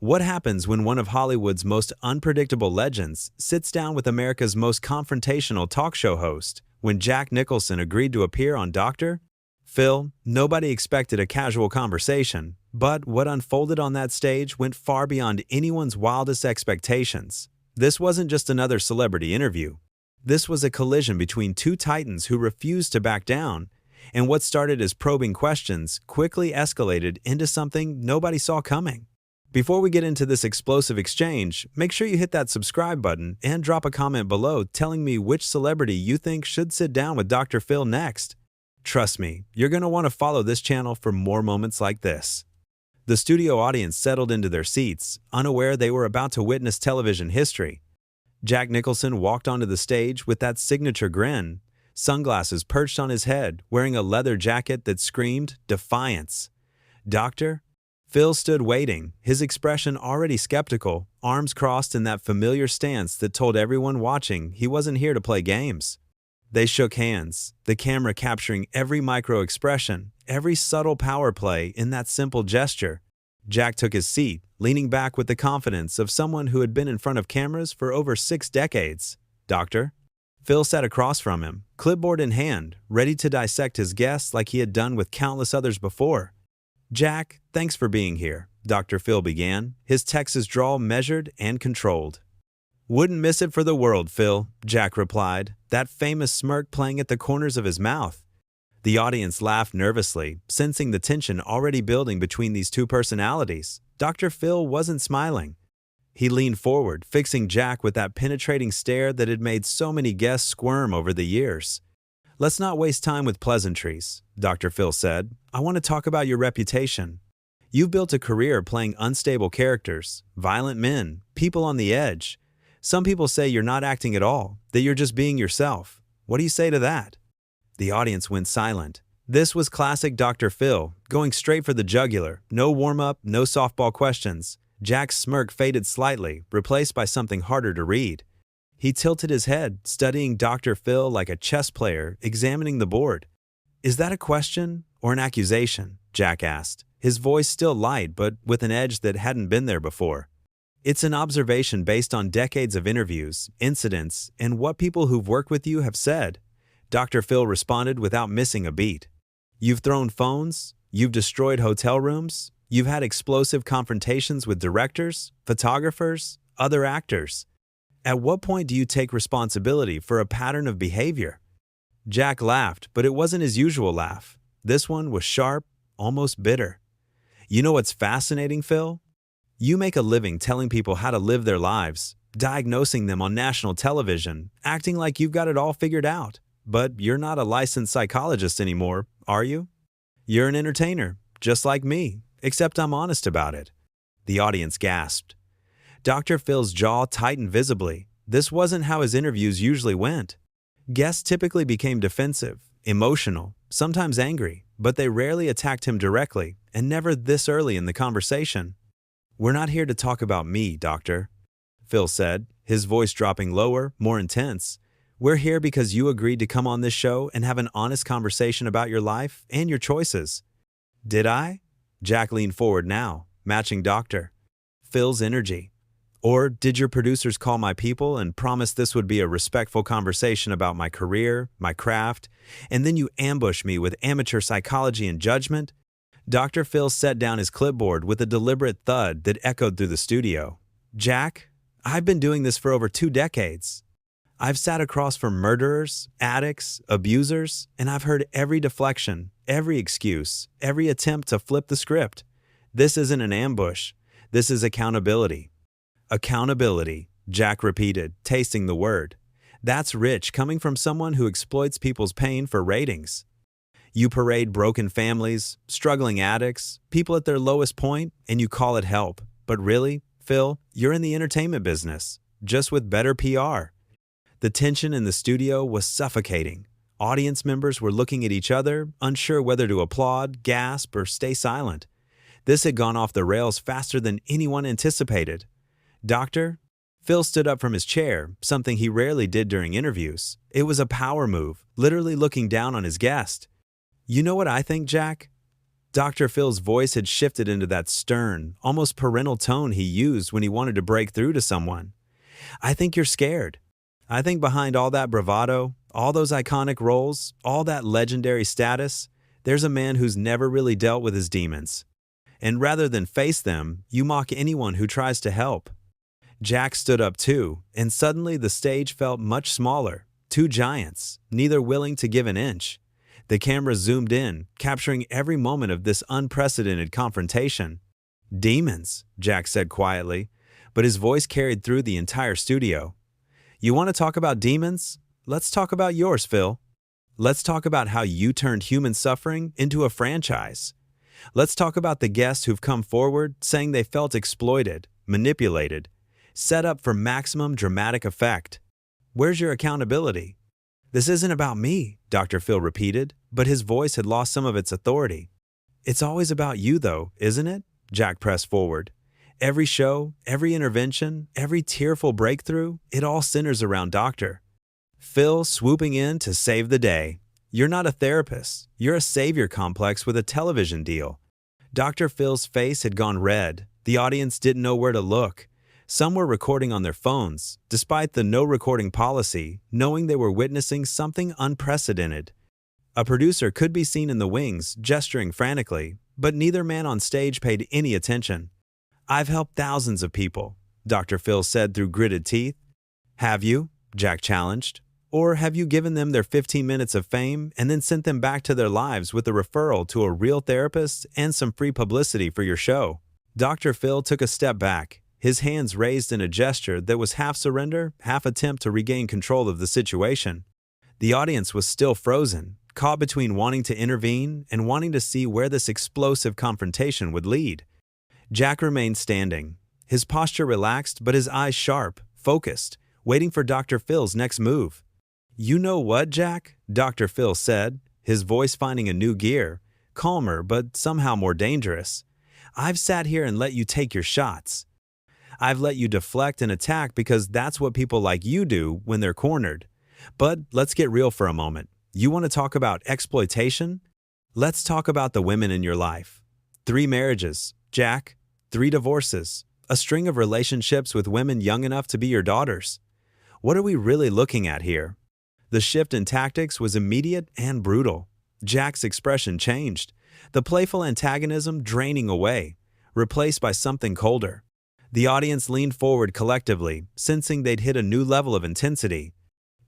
What happens when one of Hollywood's most unpredictable legends sits down with America's most confrontational talk show host? When Jack Nicholson agreed to appear on Dr. Phil, nobody expected a casual conversation, but what unfolded on that stage went far beyond anyone's wildest expectations. This wasn't just another celebrity interview. This was a collision between two titans who refused to back down, and what started as probing questions quickly escalated into something nobody saw coming. Before we get into this explosive exchange, make sure you hit that subscribe button and drop a comment below telling me which celebrity you think should sit down with Dr. Phil next. Trust me, you're going to want to follow this channel for more moments like this. The studio audience settled into their seats, unaware they were about to witness television history. Jack Nicholson walked onto the stage with that signature grin, sunglasses perched on his head, wearing a leather jacket that screamed defiance. Dr. Phil stood waiting, his expression already skeptical, arms crossed in that familiar stance that told everyone watching he wasn't here to play games. They shook hands, the camera capturing every micro-expression, every subtle power play in that simple gesture. Jack took his seat, leaning back with the confidence of someone who had been in front of cameras for over 6 decades. Dr. Phil sat across from him, clipboard in hand, ready to dissect his guests like he had done with countless others before. "Jack, thanks for being here," Dr. Phil began, his Texas drawl measured and controlled. "Wouldn't miss it for the world, Phil," Jack replied, that famous smirk playing at the corners of his mouth. The audience laughed nervously, sensing the tension already building between these two personalities. Dr. Phil wasn't smiling. He leaned forward, fixing Jack with that penetrating stare that had made so many guests squirm over the years. "Let's not waste time with pleasantries," Dr. Phil said. "I want to talk about your reputation. You've built a career playing unstable characters, violent men, people on the edge. Some people say you're not acting at all, that you're just being yourself. What do you say to that?" The audience went silent. This was classic Dr. Phil, going straight for the jugular. No warm-up, no softball questions. Jack's smirk faded slightly, replaced by something harder to read. He tilted his head, studying Dr. Phil like a chess player examining the board. "Is that a question or an accusation?" Jack asked, his voice still light but with an edge that hadn't been there before. "It's an observation based on decades of interviews, incidents, and what people who've worked with you have said," Dr. Phil responded without missing a beat. "You've thrown phones, you've destroyed hotel rooms, you've had explosive confrontations with directors, photographers, other actors. At what point do you take responsibility for a pattern of behavior?" Jack laughed, but it wasn't his usual laugh. This one was sharp, almost bitter. "You know what's fascinating, Phil? You make a living telling people how to live their lives, diagnosing them on national television, acting like you've got it all figured out. But you're not a licensed psychologist anymore, are you? You're an entertainer, just like me, except I'm honest about it." The audience gasped. Dr. Phil's jaw tightened visibly. This wasn't how his interviews usually went. Guests typically became defensive, emotional, sometimes angry, but they rarely attacked him directly, and never this early in the conversation. "We're not here to talk about me, Doctor," Phil said, his voice dropping lower, more intense. "We're here because you agreed to come on this show and have an honest conversation about your life and your choices." "Did I?" Jack leaned forward now, matching Dr. Phil's energy. "Or did your producers call my people and promise this would be a respectful conversation about my career, my craft, and then you ambush me with amateur psychology and judgment?" Dr. Phil set down his clipboard with a deliberate thud that echoed through the studio. "Jack, I've been doing this for over 2 decades. I've sat across from murderers, addicts, abusers, and I've heard every deflection, every excuse, every attempt to flip the script. This isn't an ambush. This is accountability." "Accountability," Jack repeated, tasting the word. "That's rich coming from someone who exploits people's pain for ratings. You parade broken families, struggling addicts, people at their lowest point, and you call it help. But really, Phil, you're in the entertainment business, just with better PR." The tension in the studio was suffocating. Audience members were looking at each other, unsure whether to applaud, gasp, or stay silent. This had gone off the rails faster than anyone anticipated. "Doctor?" Phil stood up from his chair, something he rarely did during interviews. It was a power move, literally looking down on his guest. "You know what I think, Jack? Dr. Phil's voice had shifted into that stern, almost parental tone he used when he wanted to break through to someone. I think you're scared. I think behind all that bravado, all those iconic roles, all that legendary status, there's a man who's never really dealt with his demons. And rather than face them, you mock anyone who tries to help. Jack stood up too, and suddenly the stage felt much smaller. Two giants, neither willing to give an inch. The camera zoomed in, capturing every moment of this unprecedented confrontation. Demons, Jack said quietly, but his voice carried through the entire studio. You want to talk about demons? Let's talk about yours, Phil. Let's talk about how you turned human suffering into a franchise. Let's talk about the guests who've come forward saying they felt exploited, manipulated, set up for maximum dramatic effect. Where's your accountability? This isn't about me, Dr. Phil repeated, but his voice had lost some of its authority. It's always about you, though, isn't it? Jack pressed forward. Every show, every intervention, every tearful breakthrough, it all centers around Dr. Phil swooping in to save the day. You're not a therapist. You're a savior complex with a television deal. Dr. Phil's face had gone red. The audience didn't know where to look. Some were recording on their phones, despite the no recording policy, knowing they were witnessing something unprecedented. A producer could be seen in the wings, gesturing frantically, but neither man on stage paid any attention. I've helped thousands of people, Dr. Phil said through gritted teeth. Have you? Jack challenged. Or have you given them their 15 minutes of fame and then sent them back to their lives with a referral to a real therapist and some free publicity for your show? Dr. Phil took a step back, his hands raised in a gesture that was half surrender, half attempt to regain control of the situation. The audience was still frozen, caught between wanting to intervene and wanting to see where this explosive confrontation would lead. Jack remained standing, his posture relaxed but his eyes sharp, focused, waiting for Dr. Phil's next move. You know what, Jack? Dr. Phil said, his voice finding a new gear, calmer but somehow more dangerous. I've sat here and let you take your shots. I've let you deflect and attack because that's what people like you do when they're cornered. But let's get real for a moment. You want to talk about exploitation? Let's talk about the women in your life. 3 marriages, Jack, 3 divorces, a string of relationships with women young enough to be your daughters. What are we really looking at here? The shift in tactics was immediate and brutal. Jack's expression changed, the playful antagonism draining away, replaced by something colder. The audience leaned forward collectively, sensing they'd hit a new level of intensity.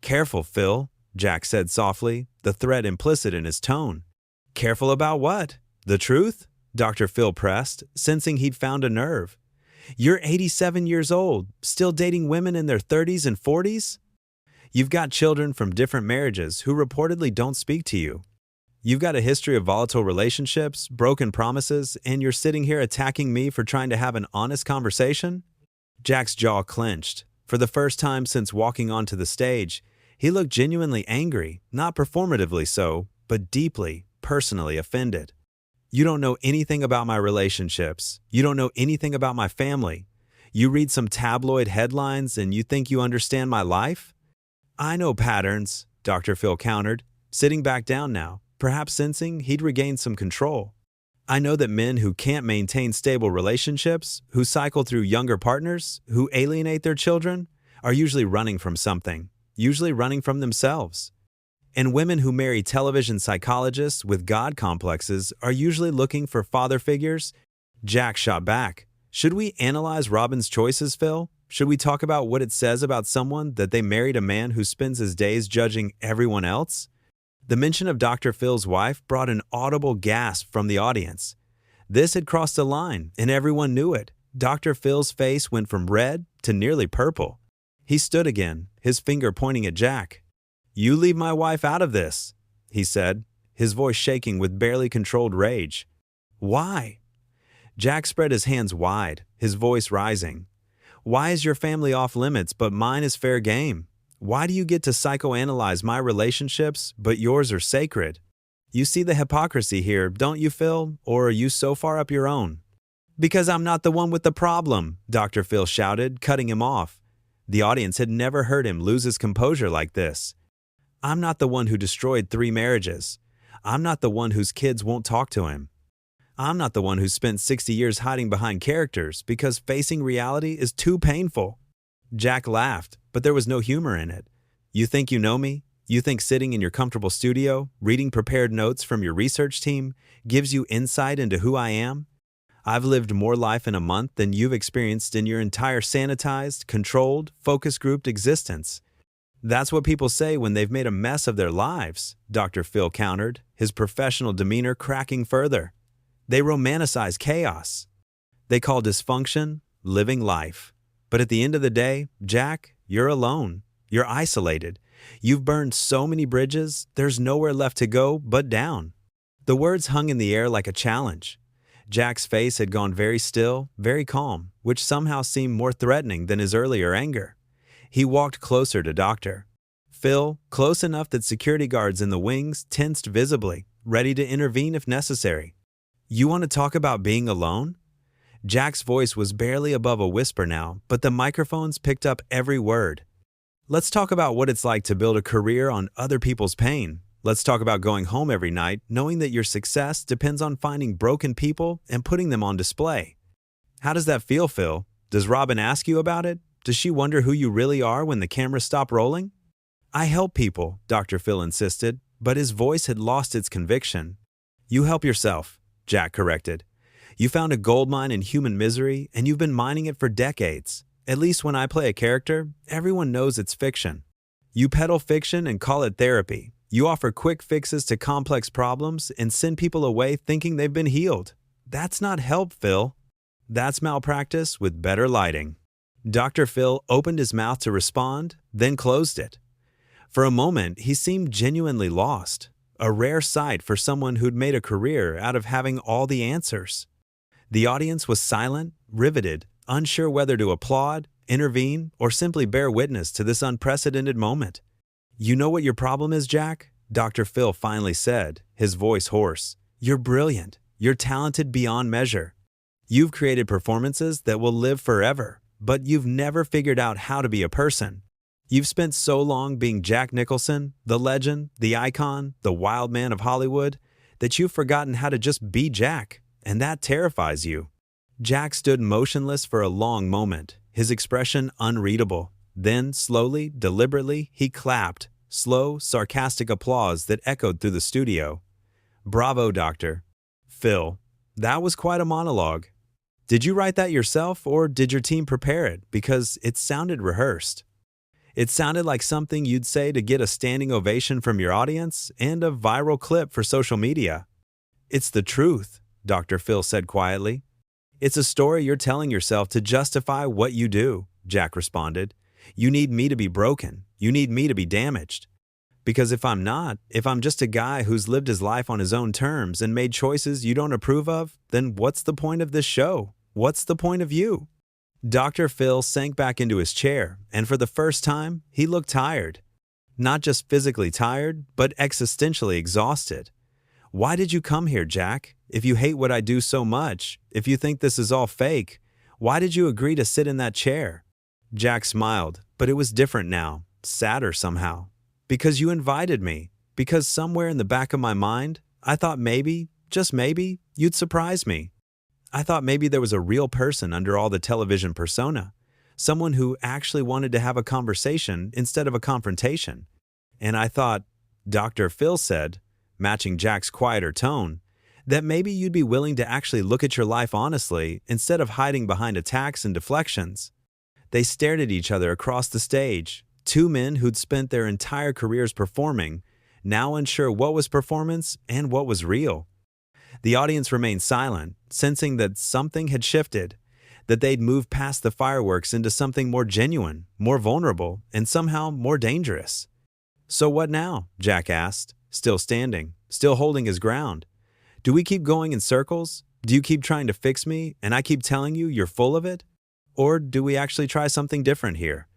Careful, Phil, Jack said softly, the threat implicit in his tone. Careful about what? The truth? Dr. Phil pressed, sensing he'd found a nerve. You're 87 years old, still dating women in their 30s and 40s? You've got children from different marriages who reportedly don't speak to you. You've got a history of volatile relationships, broken promises, and you're sitting here attacking me for trying to have an honest conversation? Jack's jaw clenched. For the first time since walking onto the stage, he looked genuinely angry, not performatively so, but deeply, personally offended. You don't know anything about my relationships. You don't know anything about my family. You read some tabloid headlines and you think you understand my life? I know patterns, Dr. Phil countered, sitting back down now, perhaps sensing he'd regained some control. I know that men who can't maintain stable relationships, who cycle through younger partners, who alienate their children, are usually running from something, usually running from themselves. And women who marry television psychologists with God complexes are usually looking for father figures. Jack shot back. Should we analyze Robin's choices, Phil? Should we talk about what it says about someone that they married a man who spends his days judging everyone else? The mention of Dr. Phil's wife brought an audible gasp from the audience. This had crossed a line, and everyone knew it. Dr. Phil's face went from red to nearly purple. He stood again, his finger pointing at Jack. You leave my wife out of this, he said, his voice shaking with barely controlled rage. Why? Jack spread his hands wide, his voice rising. Why is your family off limits but mine is fair game? Why do you get to psychoanalyze my relationships but yours are sacred? You see the hypocrisy here, don't you, Phil? Or are you so far up your own? Because I'm not the one with the problem, Dr. Phil shouted, cutting him off. The audience had never heard him lose his composure like this. I'm not the one who destroyed 3 marriages. I'm not the one whose kids won't talk to him. I'm not the one who spent 60 years hiding behind characters because facing reality is too painful." Jack laughed, but there was no humor in it. "You think you know me? You think sitting in your comfortable studio, reading prepared notes from your research team, gives you insight into who I am? I've lived more life in a month than you've experienced in your entire sanitized, controlled, focus-grouped existence." "That's what people say when they've made a mess of their lives," Dr. Phil countered, his professional demeanor cracking further. "They romanticize chaos. They call dysfunction living life. But at the end of the day, Jack, you're alone. You're isolated. You've burned so many bridges, there's nowhere left to go but down." The words hung in the air like a challenge. Jack's face had gone very still, very calm, which somehow seemed more threatening than his earlier anger. He walked closer to Dr. Phil, close enough that security guards in the wings tensed visibly, ready to intervene if necessary. "You want to talk about being alone?" Jack's voice was barely above a whisper now, but the microphones picked up every word. "Let's talk about what it's like to build a career on other people's pain. Let's talk about going home every night knowing that your success depends on finding broken people and putting them on display. How does that feel, Phil? Does Robin ask you about it? Does she wonder who you really are when the cameras stop rolling?" "I help people," Dr. Phil insisted, but his voice had lost its conviction. "You help yourself," Jack corrected. "You found a goldmine in human misery, and you've been mining it for decades. At least when I play a character, everyone knows it's fiction. You peddle fiction and call it therapy. You offer quick fixes to complex problems and send people away thinking they've been healed. That's not help, Phil. That's malpractice with better lighting." Dr. Phil opened his mouth to respond, then closed it. For a moment, he seemed genuinely lost, a rare sight for someone who'd made a career out of having all the answers. The audience was silent, riveted, unsure whether to applaud, intervene, or simply bear witness to this unprecedented moment. "You know what your problem is, Jack?" Dr. Phil finally said, his voice hoarse. "You're brilliant. You're talented beyond measure. You've created performances that will live forever, but you've never figured out how to be a person. You've spent so long being Jack Nicholson, the legend, the icon, the wild man of Hollywood, that you've forgotten how to just be Jack, and that terrifies you." Jack stood motionless for a long moment, his expression unreadable. Then, slowly, deliberately, he clapped, slow, sarcastic applause that echoed through the studio. "Bravo, Dr. Phil. That was quite a monologue. Did you write that yourself, or did your team prepare it? Because it sounded rehearsed. It sounded like something you'd say to get a standing ovation from your audience and a viral clip for social media." "It's the truth," Dr. Phil said quietly. "It's a story you're telling yourself to justify what you do," Jack responded. "You need me to be broken. You need me to be damaged. Because if I'm not, if I'm just a guy who's lived his life on his own terms and made choices you don't approve of, then what's the point of this show? What's the point of you?" Dr. Phil sank back into his chair, and for the first time, he looked tired. Not just physically tired, but existentially exhausted. "Why did you come here, Jack? If you hate what I do so much, if you think this is all fake, why did you agree to sit in that chair?" Jack smiled, but it was different now, sadder somehow. "Because you invited me. Because somewhere in the back of my mind, I thought maybe, just maybe, you'd surprise me. I thought maybe there was a real person under all the television persona, someone who actually wanted to have a conversation instead of a confrontation. And I thought," Dr. Phil said, matching Jack's quieter tone, "that maybe you'd be willing to actually look at your life honestly instead of hiding behind attacks and deflections." They stared at each other across the stage, two men who'd spent their entire careers performing, now unsure what was performance and what was real. The audience remained silent, sensing that something had shifted, that they'd moved past the fireworks into something more genuine, more vulnerable, and somehow more dangerous. "So what now?" Jack asked, still standing, still holding his ground. "Do we keep going in circles? Do you keep trying to fix me, and I keep telling you you're full of it? Or do we actually try something different here?"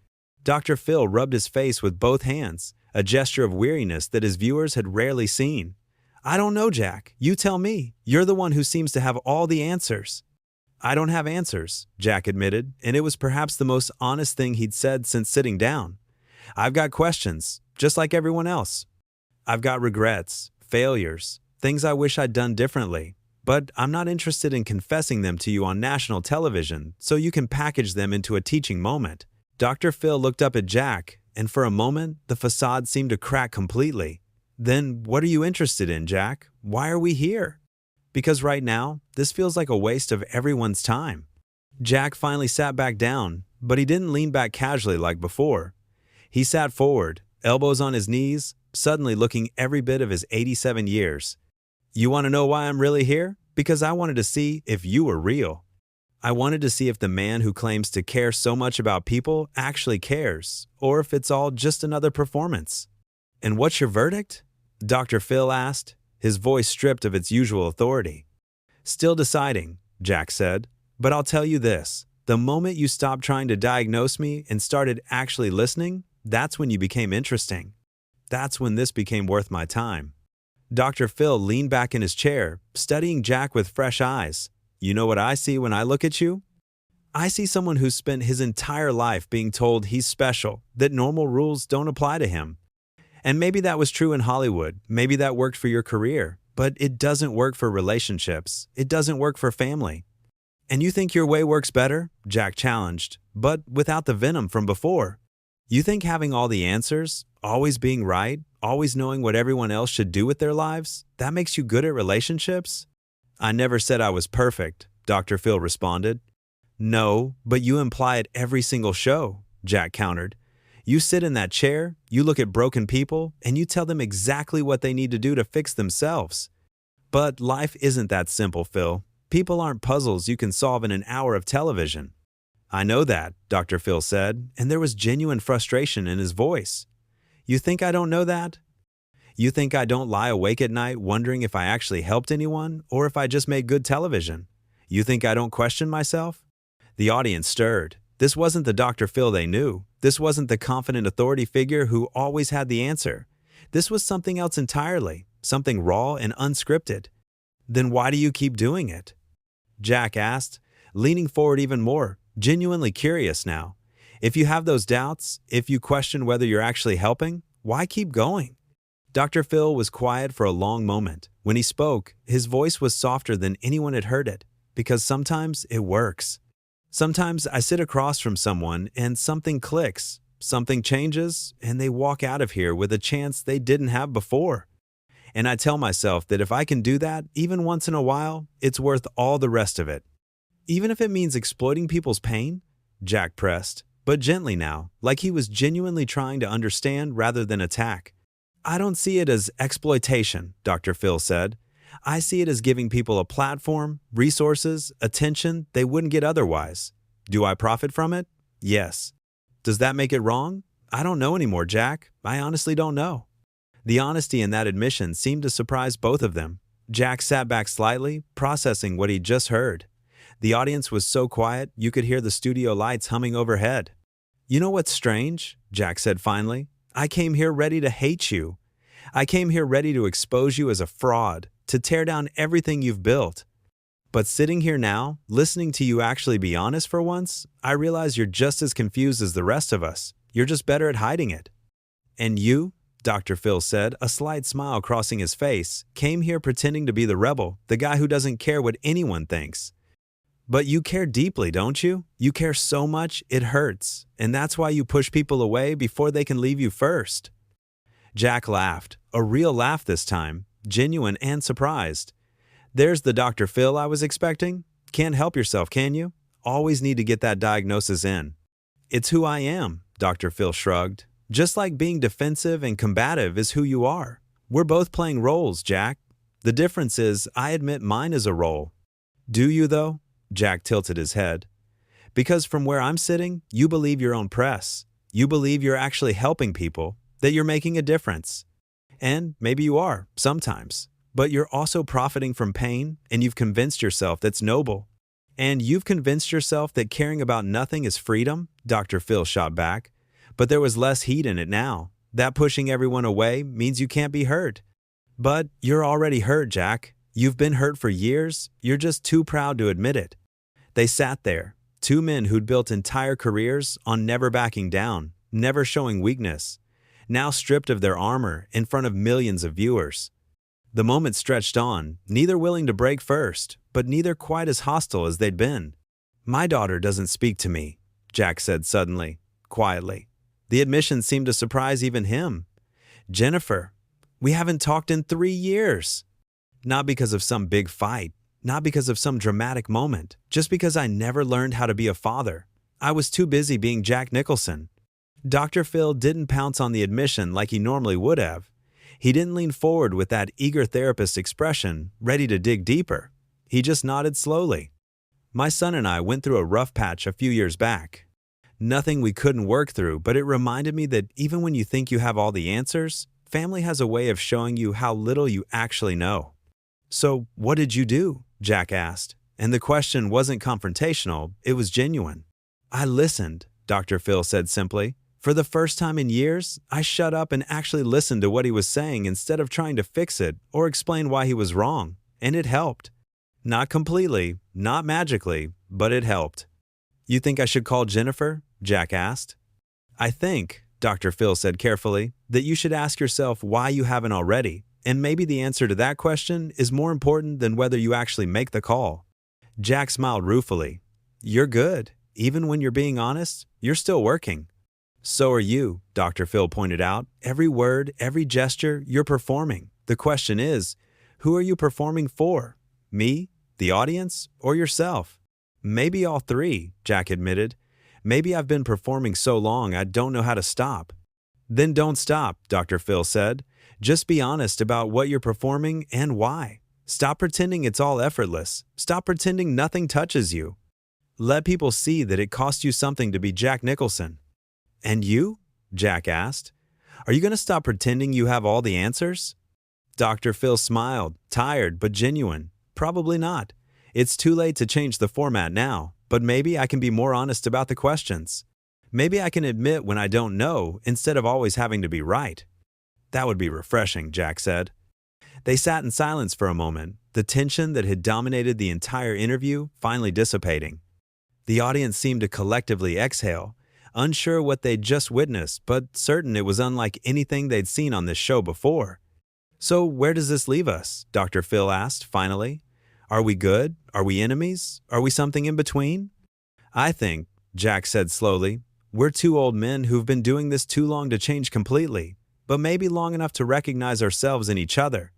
Dr. Phil rubbed his face with both hands, a gesture of weariness that his viewers had rarely seen. "I don't know, Jack. You tell me. You're the one who seems to have all the answers." "I don't have answers," Jack admitted, and it was perhaps the most honest thing he'd said since sitting down. "I've got questions, just like everyone else. I've got regrets, failures, things I wish I'd done differently. but I'm not interested in confessing them to you on national television so you can package them into a teaching moment. Dr. Phil looked up at Jack, and for a moment, the facade seemed to crack completely. Then what are you interested in, Jack? Why are we here? Because right now, this feels like a waste of everyone's time. Jack finally sat back down, but he didn't lean back casually like before. He sat forward, elbows on his knees, suddenly looking every bit of his 87 years. You want to know why I'm really here? Because I wanted to see if you were real. I wanted to see if the man who claims to care so much about people actually cares, or if it's all just another performance. And what's your verdict? Dr. Phil asked, his voice stripped of its usual authority. Still deciding, Jack said, but I'll tell you this. The moment you stopped trying to diagnose me and started actually listening, that's when you became interesting. That's when this became worth my time. Dr. Phil leaned back in his chair, studying Jack with fresh eyes. You know what I see when I look at you? I see someone who's spent his entire life being told he's special, that normal rules don't apply to him. And maybe that was true in Hollywood, maybe that worked for your career, but it doesn't work for relationships, it doesn't work for family. And you think your way works better? Jack challenged, but without the venom from before. You think having all the answers, always being right, always knowing what everyone else should do with their lives, that makes you good at relationships? I never said I was perfect, Dr. Phil responded. No, but you imply it every single show, Jack countered. You sit in that chair, you look at broken people, and you tell them exactly what they need to do to fix themselves. But life isn't that simple, Phil. People aren't puzzles you can solve in an hour of television. I know that, Dr. Phil said, and there was genuine frustration in his voice. You think I don't know that? You think I don't lie awake at night wondering if I actually helped anyone or if I just made good television? You think I don't question myself? The audience stirred. This wasn't the Dr. Phil they knew. This wasn't the confident authority figure who always had the answer. This was something else entirely, something raw and unscripted. Then why do you keep doing it? Jack asked, leaning forward even more, genuinely curious now. If you have those doubts, if you question whether you're actually helping, why keep going? Dr. Phil was quiet for a long moment. When he spoke, his voice was softer than anyone had heard it, because sometimes it works. Sometimes I sit across from someone and something clicks, something changes, and they walk out of here with a chance they didn't have before. And I tell myself that if I can do that, even once in a while, it's worth all the rest of it. Even if it means exploiting people's pain? Jack pressed, but gently now, like he was genuinely trying to understand rather than attack. I don't see it as exploitation, Dr. Phil said. I see it as giving people a platform, resources, attention they wouldn't get otherwise. Do I profit from it? Yes. Does that make it wrong? I don't know anymore, Jack. I honestly don't know. The honesty in that admission seemed to surprise both of them. Jack sat back slightly, processing what he'd just heard. The audience was so quiet you could hear the studio lights humming overhead. You know what's strange? Jack said finally. I came here ready to hate you. I came here ready to expose you as a fraud, to tear down everything you've built. But sitting here now, listening to you actually be honest for once, I realize you're just as confused as the rest of us. You're just better at hiding it. And you, Dr. Phil said, a slight smile crossing his face, came here pretending to be the rebel, the guy who doesn't care what anyone thinks. But you care deeply, don't you? You care so much, it hurts. And that's why you push people away before they can leave you first. Jack laughed, a real laugh this time, genuine and surprised. There's the Dr. Phil I was expecting. Can't help yourself, can you? Always need to get that diagnosis in. It's who I am, Dr. Phil shrugged. Just like being defensive and combative is who you are. We're both playing roles, Jack. The difference is I admit mine is a role. Do you, though? Jack tilted his head. Because from where I'm sitting, you believe your own press. You believe you're actually helping people, that you're making a difference. And maybe you are, sometimes. But you're also profiting from pain, and you've convinced yourself that's noble. And you've convinced yourself that caring about nothing is freedom, Dr. Phil shot back. But there was less heat in it now. That pushing everyone away means you can't be hurt. But you're already hurt, Jack. You've been hurt for years. You're just too proud to admit it. They sat there, two men who'd built entire careers on never backing down, never showing weakness, now stripped of their armor in front of millions of viewers. The moment stretched on, neither willing to break first, but neither quite as hostile as they'd been. "My daughter doesn't speak to me," Jack said suddenly, quietly. The admission seemed to surprise even him. "Jennifer, we haven't talked in 3 years." Not because of some big fight, not because of some dramatic moment, just because I never learned how to be a father. I was too busy being Jack Nicholson. Dr. Phil didn't pounce on the admission like he normally would have. He didn't lean forward with that eager therapist expression, ready to dig deeper. He just nodded slowly. "My son and I went through a rough patch a few years back. Nothing we couldn't work through, but it reminded me that even when you think you have all the answers, family has a way of showing you how little you actually know." "So, what did you do?" Jack asked. And the question wasn't confrontational, it was genuine. "I listened," Dr. Phil said simply. "For the first time in years, I shut up and actually listened to what he was saying instead of trying to fix it or explain why he was wrong. And it helped. Not completely, not magically, but it helped." "You think I should call Jennifer?" Jack asked. "I think," Dr. Phil said carefully, "that you should ask yourself why you haven't already. And maybe the answer to that question is more important than whether you actually make the call." Jack smiled ruefully. "You're good. Even when you're being honest, you're still working." "So are you," Dr. Phil pointed out. "Every word, every gesture, you're performing. The question is, who are you performing for? Me, the audience, or yourself?" "Maybe all three," Jack admitted. "Maybe I've been performing so long I don't know how to stop." "Then don't stop," Dr. Phil said. "Just be honest about what you're performing and why. Stop pretending it's all effortless. Stop pretending nothing touches you. Let people see that it cost you something to be Jack Nicholson." "And you?" Jack asked. "Are you going to stop pretending you have all the answers?" Dr. Phil smiled, tired but genuine. "Probably not. It's too late to change the format now, but maybe I can be more honest about the questions. Maybe I can admit when I don't know instead of always having to be right." "That would be refreshing," Jack said. They sat in silence for a moment, the tension that had dominated the entire interview finally dissipating. The audience seemed to collectively exhale, unsure what they'd just witnessed, but certain it was unlike anything they'd seen on this show before. "So where does this leave us?" Dr. Phil asked, finally. "Are we good? Are we enemies? Are we something in between?" "I think," Jack said slowly, "we're two old men who've been doing this too long to change completely, but maybe long enough to recognize ourselves in each other."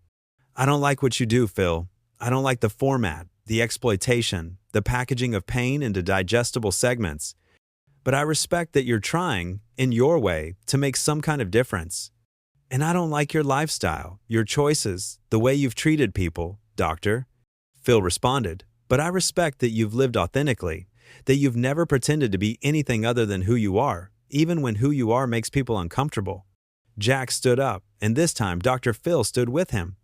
"I don't like what you do, Phil. I don't like the format, the exploitation, the packaging of pain into digestible segments. But I respect that you're trying, in your way, to make some kind of difference. And I don't like your lifestyle, your choices, the way you've treated people, Doctor." Phil responded, "But I respect that you've lived authentically, that you've never pretended to be anything other than who you are, even when who you are makes people uncomfortable." Jack stood up, and this time Dr. Phil stood with him.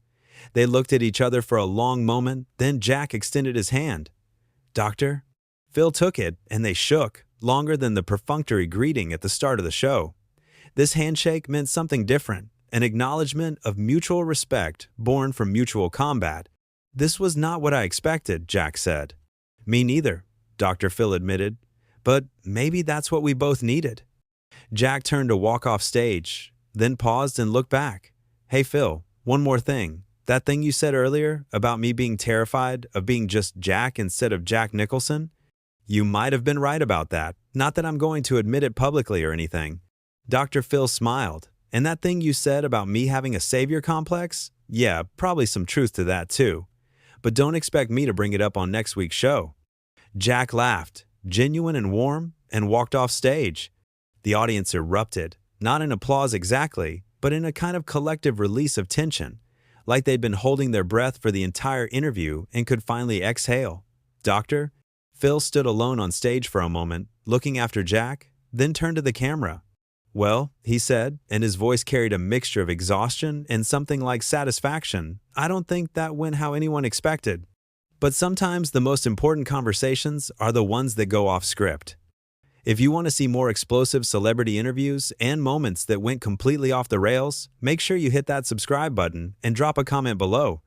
They looked at each other for a long moment, then Jack extended his hand. "Doctor?" Phil took it, and they shook, longer than the perfunctory greeting at the start of the show. This handshake meant something different, an acknowledgement of mutual respect born from mutual combat. "This was not what I expected," Jack said. "Me neither," Dr. Phil admitted. "But maybe that's what we both needed." Jack turned to walk off stage, then paused and looked back. "Hey Phil, one more thing. That thing you said earlier about me being terrified of being just Jack instead of Jack Nicholson? You might have been right about that. Not that I'm going to admit it publicly or anything." Dr. Phil smiled. "And that thing you said about me having a savior complex? Yeah, probably some truth to that too. But don't expect me to bring it up on next week's show." Jack laughed, genuine and warm, and walked off stage. The audience erupted, not in applause exactly, but in a kind of collective release of tension, like they'd been holding their breath for the entire interview and could finally exhale. "Doctor?" Phil stood alone on stage for a moment, looking after Jack, then turned to the camera. "Well," he said, and his voice carried a mixture of exhaustion and something like satisfaction, "I don't think that went how anyone expected. But sometimes the most important conversations are the ones that go off script." If you want to see more explosive celebrity interviews and moments that went completely off the rails, make sure you hit that subscribe button and drop a comment below.